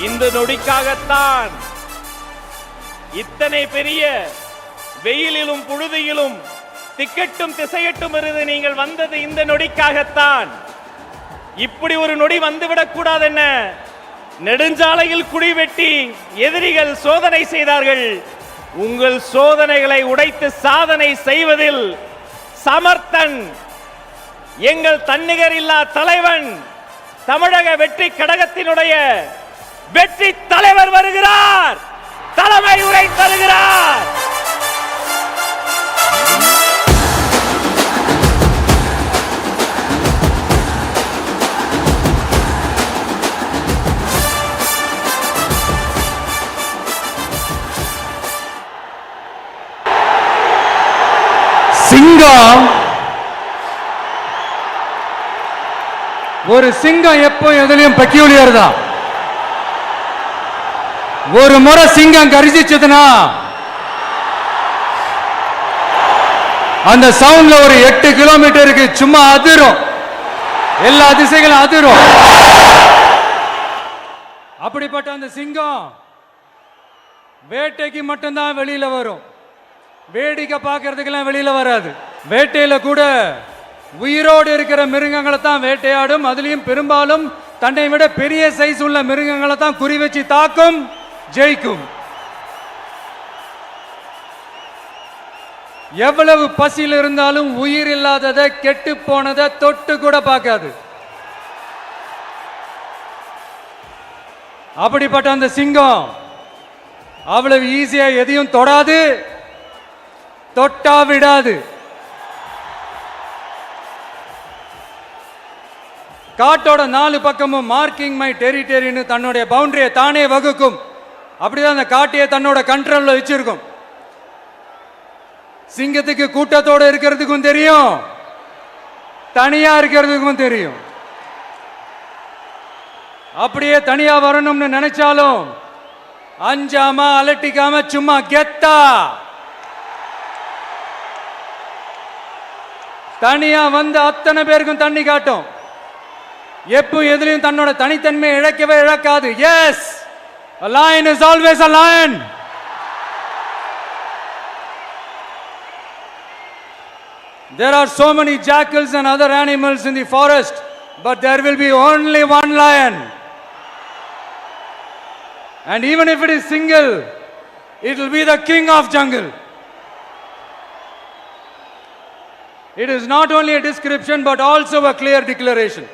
இந்த நொடிக்காகத்தான் இத்தனை பெரிய வெயிலிலும் புழுதியிலும் திக்கட்டும் திசையட்டும் இருந்து நீங்கள் வந்தது இந்த நொடிக்காகத்தான். இப்படி ஒரு நொடி வந்துவிடக் கூடாது. என்ன நெடுஞ்சாலையில் குழி வெட்டி எதிரிகள் சோதனை செய்தார்கள். உங்கள் சோதனைகளை உடைத்து சாதனை செய்வதில் சமர்த்தன் எங்கள் தன்னிகர் இல்லா தலைவன் தமிழக வெற்றி கழகத்தினுடைய வெற்றி தலைவர் வருகிறார். தலைமை உரை தருகிறார். சிங்கம் ஒரு சிங்கம் எப்போ எதுலயும் பெக்யூலியர் தான். ஒரு முறை சிங்கம் கரிசிச்சதுன்னா அந்த சவுண்ட்ல ஒரு 8 கிலோமீட்டருக்கு சும்மா அதிரும், எல்லா திசைகளும் அதிரும். அப்படிப்பட்ட அந்த சிங்கம் வேட்டைக்கு மட்டும்தான் வெளியில வரும், வேடிக்கை பார்க்கறதுக்கெல்லாம் வெளியில வராது. வேட்டையில கூட உயிரோடு இருக்கிற மிருகங்களை தான் வேட்டையாடும். அதுலயும் பெரும்பாலும் தன்னை விட பெரிய சைஸ் உள்ள மிருகங்களை தான் குறி வச்சு தாக்கும், ஜெயிக்கும். எவ்வளவு பசியில் இருந்தாலும் உயிர் இல்லாததை கெட்டு போனதை தொட்டு கூட பார்க்காது. அப்படிப்பட்ட அந்த சிங்கம் அவ்வளவு ஈஸியா எதையும் தொடாது, தொட்டா விடாது. காட்டோட 4 பக்கமும் மார்க்கிங் மை டெரிட்டரின்னு தன்னுடைய பவுண்டரியை தானே வகுக்கும். அப்படிதான் அந்த காட்டையே தன்னோட கண்ட்ரோல்ல வச்சிருக்கும். சிங்கத்துக்கு கூட்டத்தோட இருக்கிறதுக்கும் தெரியும், தனியா இருக்கிறதுக்கும் தெரியும். அப்படியே தனியா வரணும்னு நினைச்சாலும் அஞ்சாம அலட்டிக்காம சும்மா கெத்தா தனியா வந்து அத்தனை பேருக்கும் தண்ணி காட்டும். எப்போ எதிலையும் தன்னோட தனித்தன்மையை இழக்கவே இழக்காது. Yes, a lion is always a lion. There are so many jackals and other animals in the forest, but there will be only one lion. And even if it is single, it will be the king of jungle. It is not only a description but also a clear declaration.